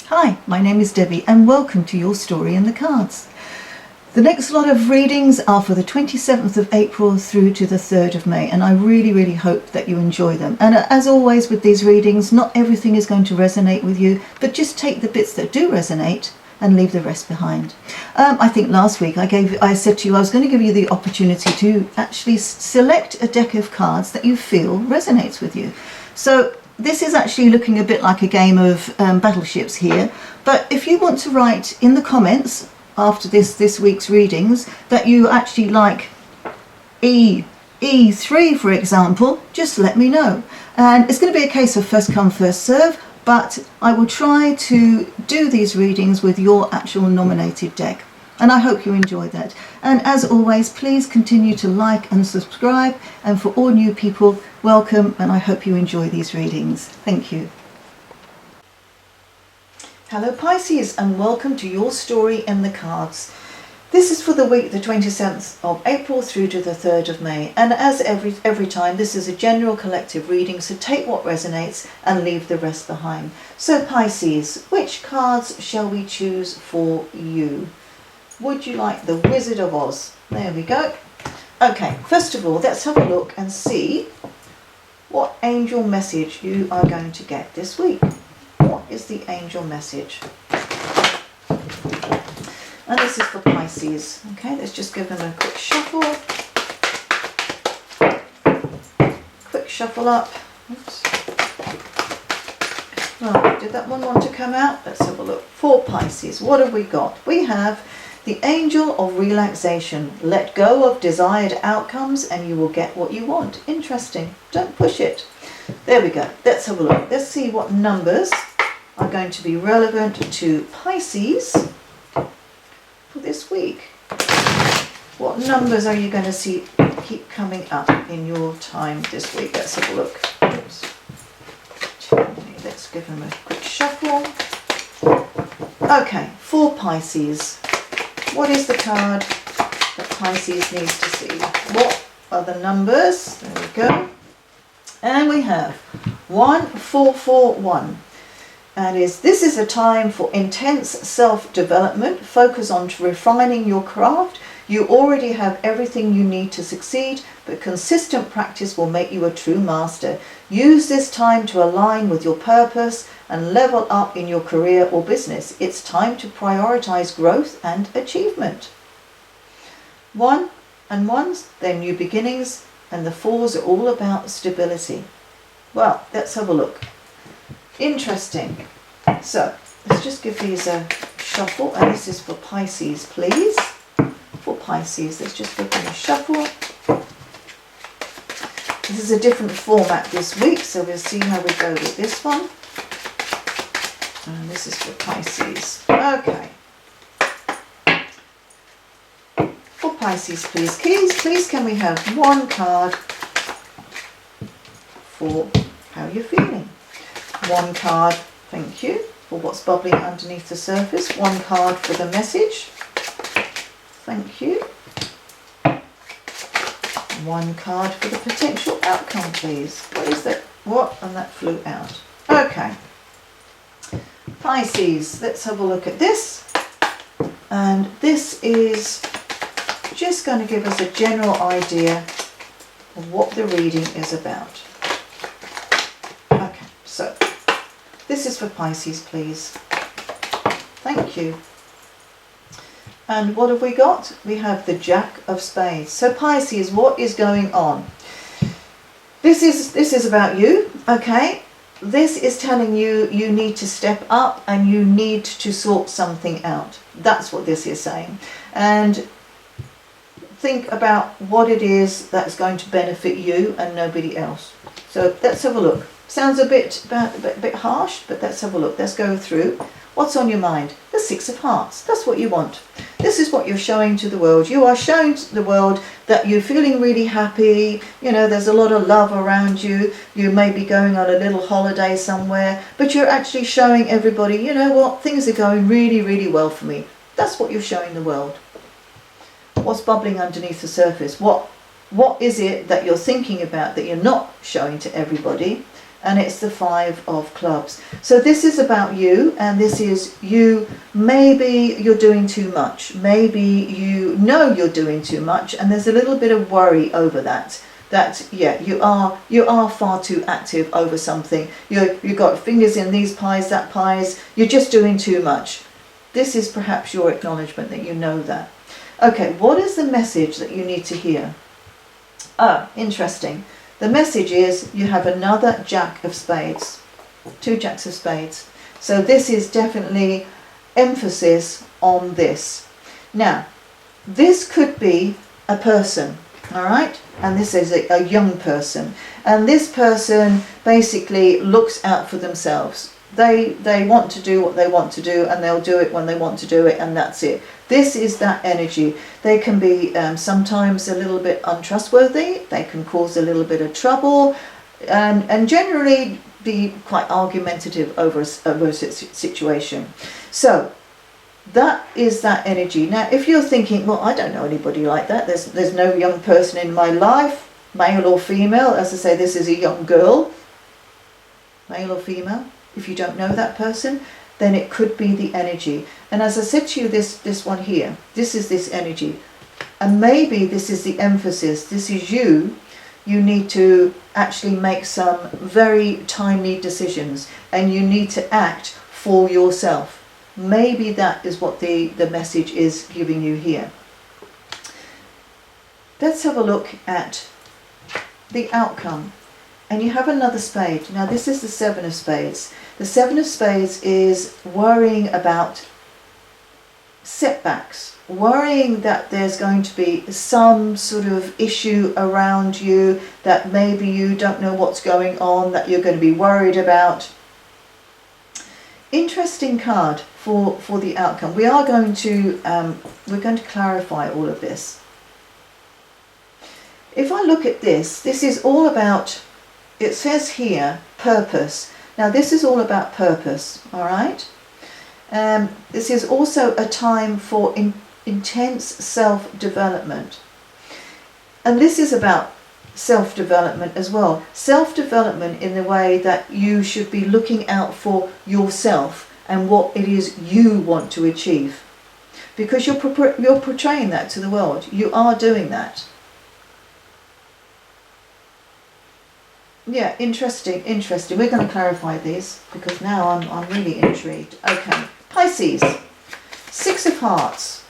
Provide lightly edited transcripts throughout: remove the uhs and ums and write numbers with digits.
Hi, my name is Debbie and welcome to Your Story in the Cards. The next lot of readings are for the 27th of April through to the 3rd of May, and I really hope that you enjoy them. And as always with these readings, not everything is going to resonate with you, but just take the bits that do resonate and leave the rest behind. I think last week I said to you I was going to give you the opportunity to actually select a deck of cards that you feel resonates with you. So this is actually looking a bit like a game of battleships here, but if you want to write in the comments after this week's readings that you actually like E3 for example, just let me know. And it's going to be a case of first come first serve, but I will try to do these readings with your actual nominated deck, and I hope you enjoy that. And as always, please continue to like and subscribe, and for all new people, welcome, and I hope you enjoy these readings. Thank you. Hello Pisces, and welcome to Your Story in the Cards. This is for the week the 27th of April through to the 3rd of May, and as every time, this is a general collective reading, so take what resonates and leave the rest behind. So Pisces, which cards shall we choose for you? Would you like the Wizard of Oz? There we go. Okay, first of all, let's have a look and see what angel message you are going to get this week. What is the angel message? And this is for Pisces. Okay, let's just give them a quick shuffle. Quick shuffle up. Oops. Right, did that one want to come out? Let's have a look. For Pisces, what have we got? We have the Angel of Relaxation. Let go of desired outcomes and you will get what you want. Interesting. Don't push it. There we go. Let's have a look. Let's see what numbers are going to be relevant to Pisces for this week. What numbers are you going to see keep coming up in your time this week? Let's have a look. Oops. Let's give them a quick shuffle. Okay, for Pisces, what is the card that Pisces needs to see? What are the numbers? There we go. And we have 1441. And this is a time for intense self-development. Focus on refining your craft. You already have everything you need to succeed, but consistent practice will make you a true master. Use this time to align with your purpose and level up in your career or business. It's time to prioritize growth and achievement. 1 and 1s, they're new beginnings, and the 4s are all about stability. Well, let's have a look. Interesting. So let's just give these a shuffle, and this is for Pisces, please. For Pisces, let's just give them a shuffle. This is a different format this week, so we'll see how we go with this one. And this is for Pisces. Okay. For Pisces, please can we have one card for how you're feeling? One card, thank you, for what's bubbling underneath the surface. One card for the message. Thank you. One card for the potential outcome, please. What is that? What? And that flew out. Okay. Pisces, let's have a look at this. And this is just going to give us a general idea of what the reading is about. Okay, so this is for Pisces, please. Thank you. And what have we got? We have the Jack of Spades. So Pisces, what is going on? This is about you, okay? This is telling you you need to step up and you need to sort something out. That's what this is saying. And think about what it is that's going to benefit you and nobody else. So let's have a look. Sounds a bit harsh, but let's have a look. Let's go through. What's on your mind? The Six of Hearts. That's what you want. This is what you're showing to the world. You are showing to the world that you're feeling really happy. You know, there's a lot of love around you. You may be going on a little holiday somewhere, but you're actually showing everybody, you know what, things are going really well for me. That's what you're showing the world. What's bubbling underneath the surface? What is it that you're thinking about that you're not showing to everybody? and it's the 5 of clubs. So this is about you, and this is you. Maybe you're doing too much. Maybe you know you're doing too much, and there's a little bit of worry over that. That, yeah, you are far too active over something. You've got fingers in these pies, that pies. You're just doing too much. This is perhaps your acknowledgement that you know that. Okay, what is the message that you need to hear? Ah, interesting. The message is you have another Jack of Spades, 2 Jacks of Spades. So this is definitely emphasis on this. Now, this could be a person, all right? And this is a young person. And this person basically looks out for themselves. They want to do what they want to do, and they'll do it when they want to do it, and that's it. This is that energy. They can be sometimes a little bit untrustworthy. They can cause a little bit of trouble, and generally be quite argumentative over a situation. So that is that energy. Now, if you're thinking, well, I don't know anybody like that. There's no young person in my life, male or female. As I say, this is a young girl, male or female. If you don't know that person, then it could be the energy. And as I said to you, this one here, this is this energy. And maybe this is the emphasis. This is you. You need to actually make some very timely decisions, and you need to act for yourself. Maybe that is what the message is giving you here. Let's have a look at the outcome. And you have another spade. Now this is the 7 of Spades. The 7 of Spades is worrying about setbacks, worrying that there's going to be some sort of issue around you, that maybe you don't know what's going on, that you're going to be worried about. Interesting card for the outcome. We're going to clarify all of this. If I look at this, this is all about, it says here, purpose. Now this is all about purpose, all right? This is also a time for intense self-development. And this is about self-development as well. Self-development in the way that you should be looking out for yourself and what it is you want to achieve. Because you're portraying that to the world. You are doing that. Yeah, interesting. We're going to clarify these because now I'm really intrigued. Okay, Pisces, 6 of Hearts.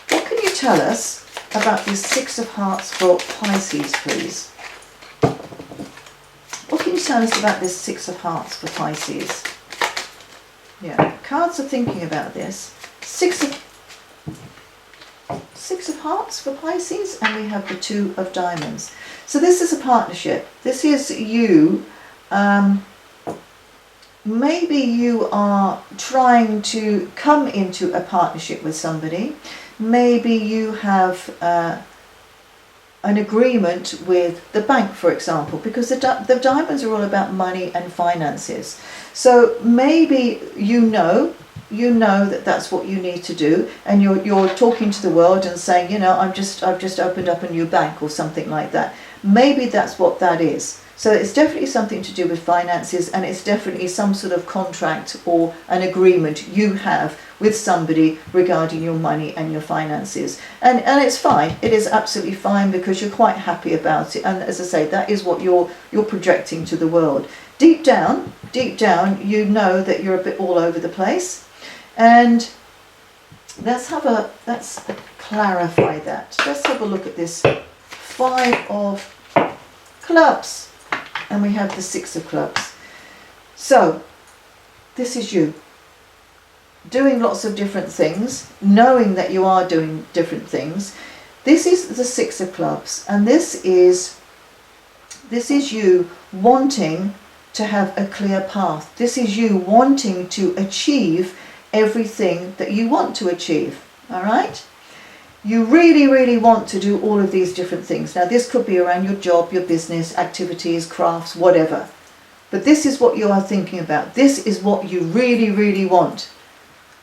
What can you tell us about this 6 of Hearts for Pisces, please? What can you tell us about this 6 of Hearts for Pisces? Yeah, cards are thinking about this. 6 of Hearts for Pisces, and we have the 2 of Diamonds. So this is a partnership. This is you. Maybe you are trying to come into a partnership with somebody. Maybe you have an agreement with the bank, for example, because the diamonds are all about money and finances. So maybe you know that that's what you need to do, and you're talking to the world and saying, you know, I've just opened up a new bank or something like that. Maybe that's what that is. So it's definitely something to do with finances, and it's definitely some sort of contract or an agreement you have with somebody regarding your money and your finances. And it's fine. It is absolutely fine because you're quite happy about it. And as I say, that is what you're projecting to the world. Deep down, you know that you're a bit all over the place. And let's clarify that. Let's have a look at this 5 of Clubs, and we have the 6 of Clubs. So this is you doing lots of different things, knowing that you are doing different things. This is the 6 of Clubs, and this is you wanting to have a clear path. This is you wanting to achieve everything that you want to achieve. All right? You really, really want to do all of these different things. Now, this could be around your job, your business, activities, crafts, whatever. But this is what you are thinking about. This is what you really, really want.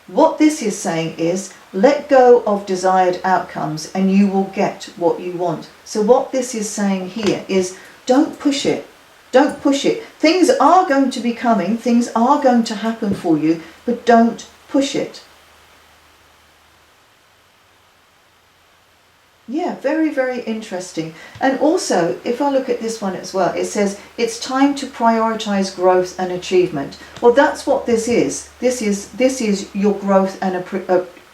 What this is saying is, let go of desired outcomes and you will get what you want. So what this is saying here is, don't push it. Don't push it. Things are going to be coming, things are going to happen for you, but don't push it. Yeah, very, very interesting. And also, if I look at this one as well, it says it's time to prioritize growth and achievement. Well, that's what this is. This is your growth and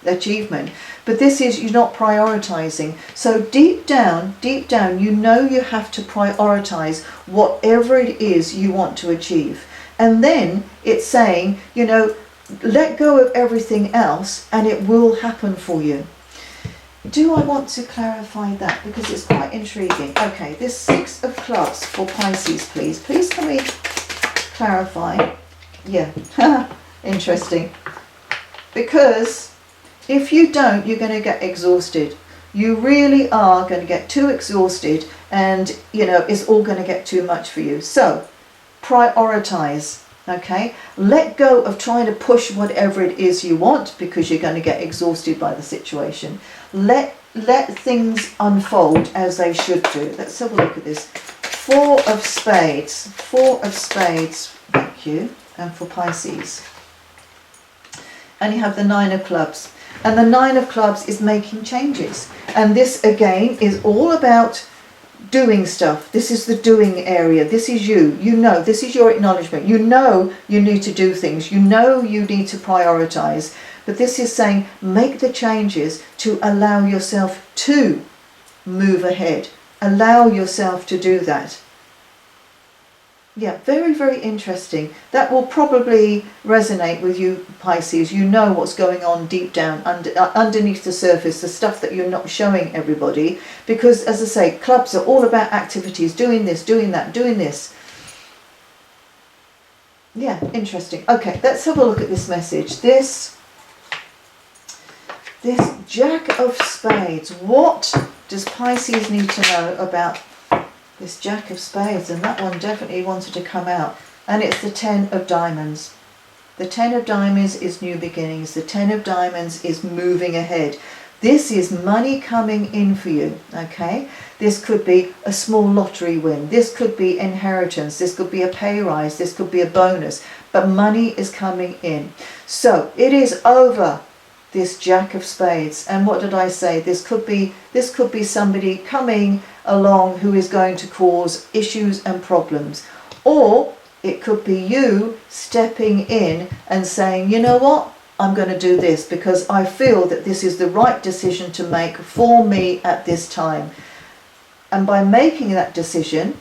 achievement. But this is you're not prioritizing. So deep down, you know you have to prioritize whatever it is you want to achieve. And then it's saying, you know, let go of everything else and it will happen for you. Do I want to clarify that? Because it's quite intriguing. Okay, this 6 of clubs for Pisces, please. Please can we clarify? Yeah, interesting. Because if you don't, you're going to get exhausted. You really are going to get too exhausted and, you know, it's all going to get too much for you. So, prioritize. Okay, let go of trying to push whatever it is you want because you're going to get exhausted by the situation. Let things unfold as they should do. Let's have a look at this. 4 of spades. 4 of spades. Thank you. And for Pisces. And you have the 9 of clubs. And the 9 of clubs is making changes. And this again is all about doing stuff. This is the doing area. This is you. You know, this is your acknowledgement. You know you need to do things. You know you need to prioritize. But this is saying make the changes to allow yourself to move ahead. Allow yourself to do that. Yeah, very, very interesting. That will probably resonate with you, Pisces. You know what's going on deep down, underneath the surface, the stuff that you're not showing everybody. Because, as I say, clubs are all about activities, doing this, doing that, doing this. Yeah, interesting. Okay, let's have a look at this message. This Jack of Spades. What does Pisces need to know about this Jack of Spades? And that one definitely wanted to come out. And it's the 10 of Diamonds. The 10 of Diamonds is new beginnings. The 10 of Diamonds is moving ahead. This is money coming in for you, okay? This could be a small lottery win. This could be inheritance. This could be a pay rise. This could be a bonus. But money is coming in. So it is over, this Jack of Spades. And what did I say? This could be somebody coming along who is going to cause issues and problems. Or it could be you stepping in and saying, you know what? I'm going to do this because I feel that this is the right decision to make for me at this time. And by making that decision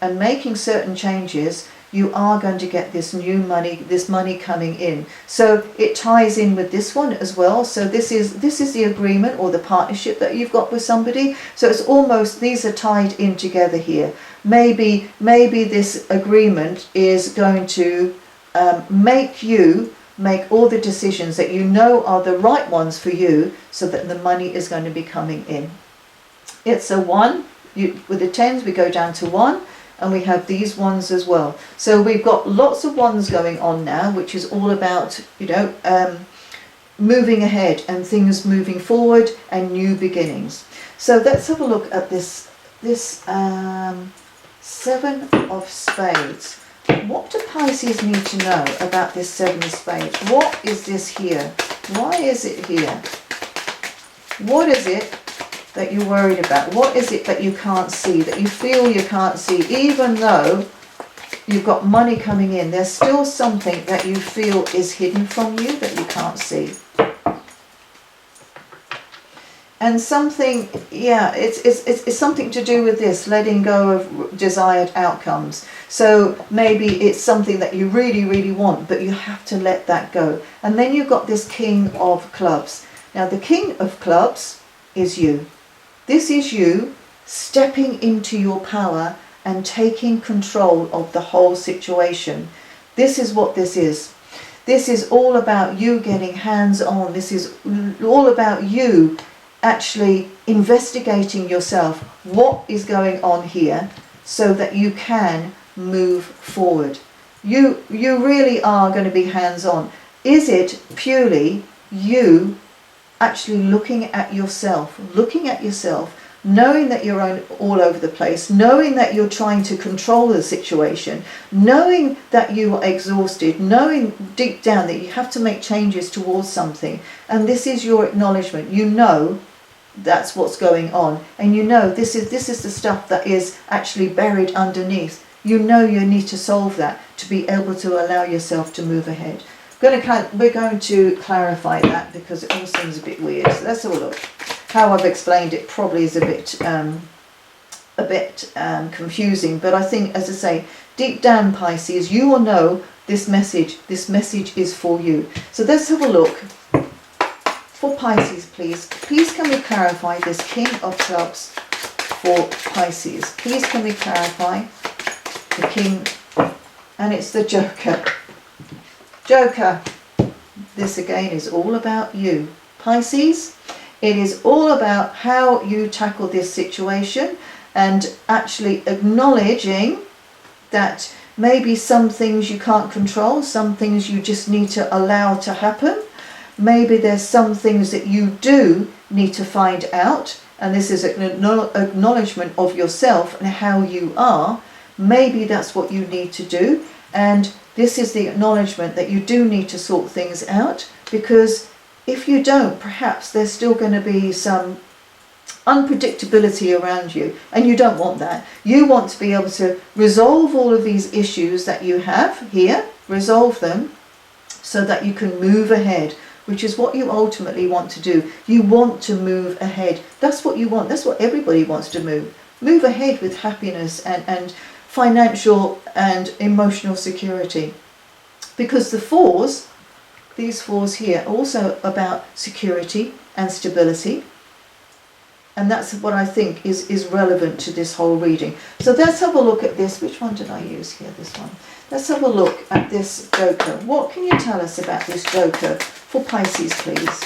and making certain changes, you are going to get this new money, this money coming in. So it ties in with this one as well. So this is the agreement or the partnership that you've got with somebody. So it's almost, these are tied in together here. Maybe this agreement is going to make you make all the decisions that you know are the right ones for you, so that the money is going to be coming in. It's a 1. With the 10s we go down to 1. And we have these ones as well. So we've got lots of ones going on now, which is all about, you know, moving ahead and things moving forward and new beginnings. So let's have a look at this 7 of Spades. What do Pisces need to know about this 7 of Spades? What is this here? Why is it here? What is it that you're worried about? What is it that you can't see, that you feel you can't see? Even though you've got money coming in, there's still something that you feel is hidden from you that you can't see. And something, yeah, it's something to do with this, letting go of desired outcomes. So maybe it's something that you really, really want, but you have to let that go. And then you've got this King of Clubs. Now the King of Clubs is you. This is you stepping into your power and taking control of the whole situation. This is what this is. This is all about you getting hands-on. This is all about you actually investigating yourself. What is going on here so that you can move forward? You really are going to be hands-on. Is it purely you actually looking at yourself, knowing that you're all over the place, knowing that you're trying to control the situation, knowing that you are exhausted, knowing deep down that you have to make changes towards something. And this is your acknowledgement. You know that's what's going on, and you know this is the stuff that is actually buried underneath. You know you need to solve that to be able to allow yourself to move ahead. We're going to clarify that because it all seems a bit weird. So let's have a look. How I've explained it probably is a bit confusing, but I think, as I say, deep down, Pisces, you will know this message. This message is for you. So let's have a look. For Pisces, please. Please can we clarify this King of Clubs for Pisces? Please can we clarify the King, and it's the Joker. Joker. This again is all about you, Pisces. It is all about how you tackle this situation and actually acknowledging that maybe some things you can't control, some things you just need to allow to happen. Maybe there's some things that you do need to find out, and this is an acknowledgement of yourself and how you are. Maybe that's what you need to do, and this is the acknowledgement that you do need to sort things out, because if you don't, perhaps there's still going to be some unpredictability around you, and you don't want that. You want to be able to resolve all of these issues that you have here, resolve them so that you can move ahead, which is what you ultimately want to do. You want to move ahead. That's what you want. That's what everybody wants to move ahead with happiness and financial and emotional security. Because the fours, these fours here, are also about security and stability. And that's what I think is relevant to this whole reading. So let's have a look at this. Which one did I use here? This one. Let's have a look at this Joker. What can you tell us about this Joker for Pisces, please?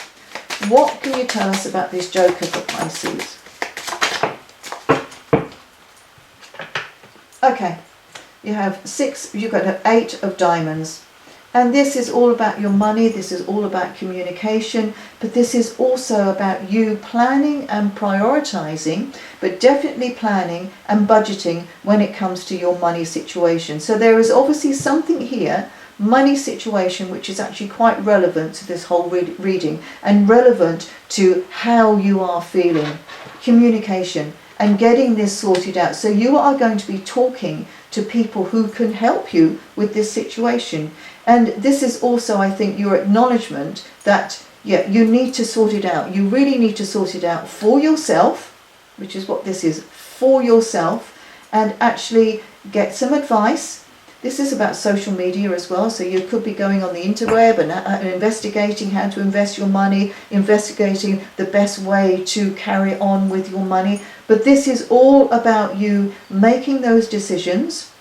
What can you tell us about this Joker for Pisces? Okay, you have you've got an 8 of diamonds. And this is all about your money, this is all about communication, but this is also about you planning and prioritizing, but definitely planning and budgeting when it comes to your money situation. So there is obviously something here, money situation, which is actually quite relevant to this whole reading and relevant to how you are feeling. Communication and getting this sorted out. So you are going to be talking to people who can help you with this situation. And this is also, I think, your acknowledgement that, yeah, you need to sort it out. You really need to sort it out for yourself, which is what this is, for yourself, and actually get some advice. This is about social media as well, so you could be going on the interweb and investigating how to invest your money, investigating the best way to carry on with your money. But this is all about you making those decisions,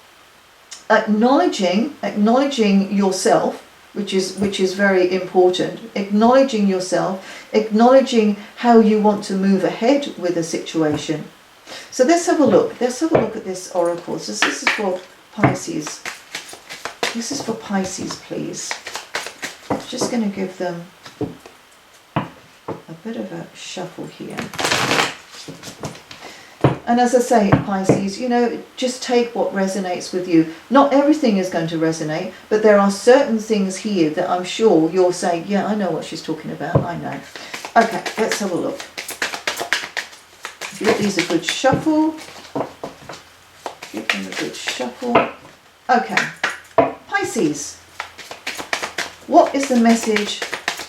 acknowledging yourself, which is very important, acknowledging yourself, acknowledging how you want to move ahead with a situation. So let's have a look. Let's have a look at this oracle. So this is for Pisces. This is for Pisces, please. I'm just going to give them a bit of a shuffle here. And as I say, Pisces, you know, just take what resonates with you. Not everything is going to resonate, but there are certain things here that I'm sure you'll say, yeah, I know what she's talking about, I know. Okay, let's have a look. Give these a good shuffle. Give them a good shuffle. Okay, Pisces. What is the message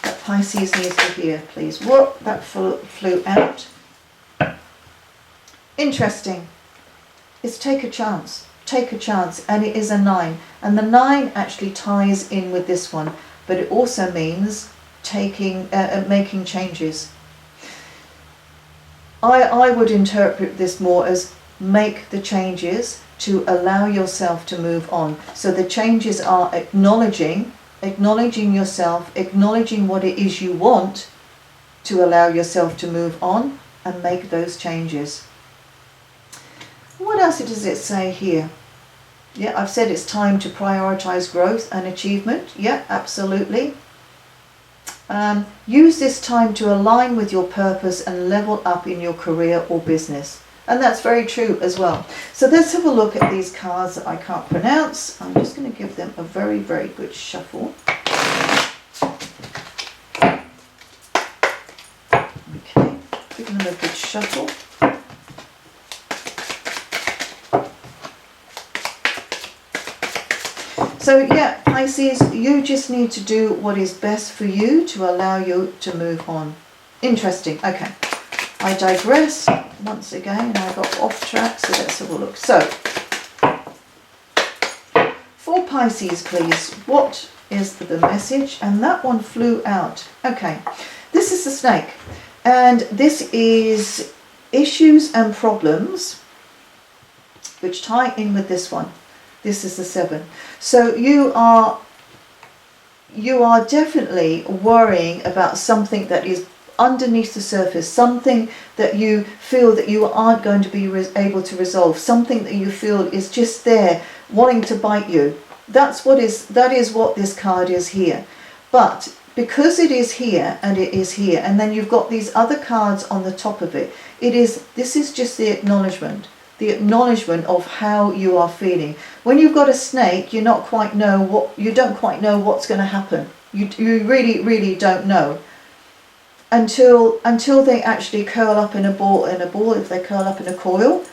that Pisces needs to hear, please? What that flew out. Interesting. It's take a chance. Take a chance. And it is a 9. And the 9 actually ties in with this one. But it also means making changes. I would interpret this more as make the changes to allow yourself to move on. So the changes are acknowledging yourself, acknowledging what it is you want to allow yourself to move on and make those changes. What else does it say here? Yeah, I've said it's time to prioritize growth and achievement. Yeah, absolutely. Use this time to align with your purpose and level up in your career or business. And that's very true as well. So let's have a look at these cards that I can't pronounce. I'm just going to give them a very, very good shuffle. Okay, give them a good shuffle. So yeah, Pisces, you just need to do what is best for you to allow you to move on. Interesting. Okay, I digress once again, and I got off track, so let's have a look. So, for Pisces, please, what is the message? And that one flew out. Okay, this is the snake, and this is issues and problems which tie in with this one. This is the 7. So you are definitely worrying about something that is underneath the surface, something that you feel that you aren't going to be able to resolve, something that you feel is just there wanting to bite you. That is what this card is here. But because it is here and it is here, and then you've got these other cards on the top of it, this is just the acknowledgement of how you are feeling. When you've got a snake, you don't quite know what's going to happen. You really don't know until they actually curl up in a ball, if they curl up in a coil,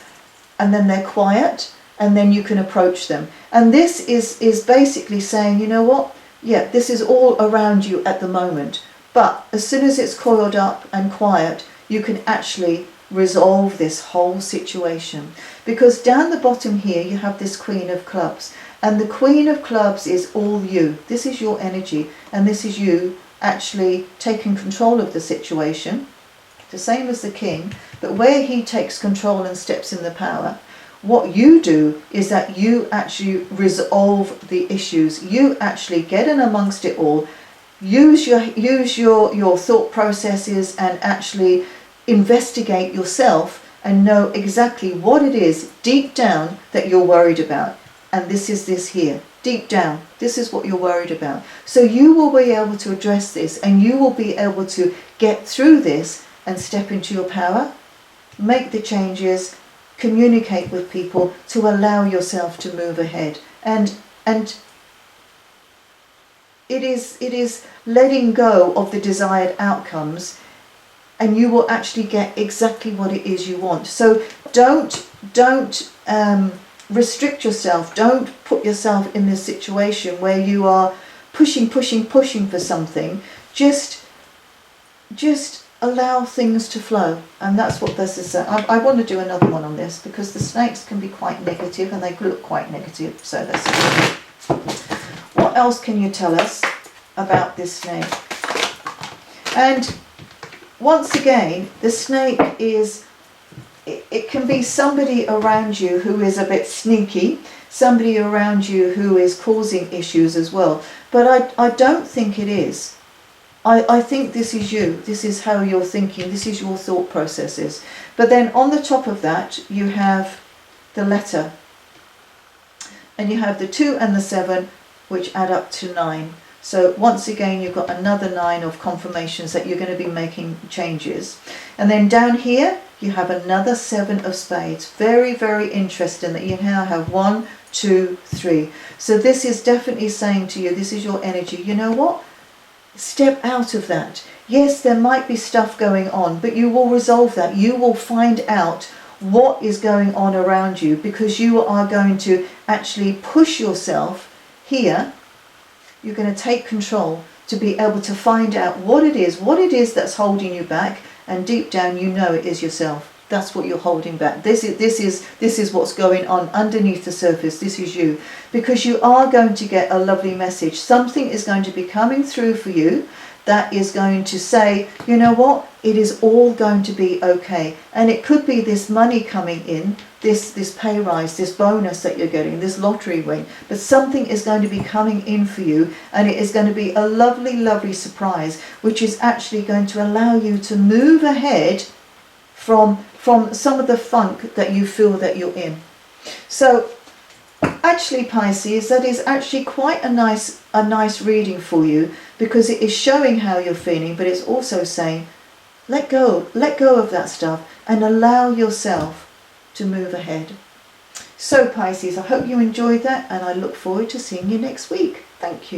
and then they're quiet, and then you can approach them. And this is basically saying, you know what? Yeah, this is all around you at the moment, but as soon as it's coiled up and quiet, you can actually resolve this whole situation. Because down the bottom here you have this Queen of Clubs, and the Queen of Clubs is all you. This is your energy, and this is you actually taking control of the situation, the same as the King, but where he takes control and steps in the power, what you do is that you actually resolve the issues. You actually get in amongst it all, use your thought processes, and actually investigate yourself and know exactly what it is deep down that you're worried about. And this is this here. Deep down, this is what you're worried about. So you will be able to address this, and you will be able to get through this and step into your power, make the changes, communicate with people to allow yourself to move ahead. And it is letting go of the desired outcomes, and you will actually get exactly what it is you want. So don't restrict yourself. Don't put yourself in this situation where you are pushing for something. Just allow things to flow. And that's what this is. I want to do another one on this, because the snakes can be quite negative, and they look quite negative. So let's see. What else can you tell us about this snake? And once again, the snake is, it can be somebody around you who is a bit sneaky, somebody around you who is causing issues as well. But I don't think it is. I think this is you. This is how you're thinking. This is your thought processes. But then on the top of that, you have the letter. And you have the 2 and the 7, which add up to 9. So once again, you've got another 9 of confirmations that you're going to be making changes. And then down here, you have another 7 of spades. Very, very interesting that you now have 1, 2, 3. So this is definitely saying to you, this is your energy. You know what? Step out of that. Yes, there might be stuff going on, but you will resolve that. You will find out what is going on around you, because you are going to actually push yourself here. You're going to take control to be able to find out what it is that's holding you back, and deep down you know it is yourself. That's what you're holding back. This is what's going on underneath the surface. This is you, because you are going to get a lovely message. Something is going to be coming through for you that is going to say, you know what, it is all going to be okay. And it could be this money coming in, this pay rise, this bonus that you're getting, this lottery win, but something is going to be coming in for you, and it is going to be a lovely, lovely surprise, which is actually going to allow you to move ahead from some of the funk that you feel that you're in. So actually, Pisces, that is actually quite a nice reading for you, because it is showing how you're feeling, but it's also saying, let go of that stuff and allow yourself to move ahead. So Pisces, I hope you enjoyed that, and I look forward to seeing you next week. Thank you.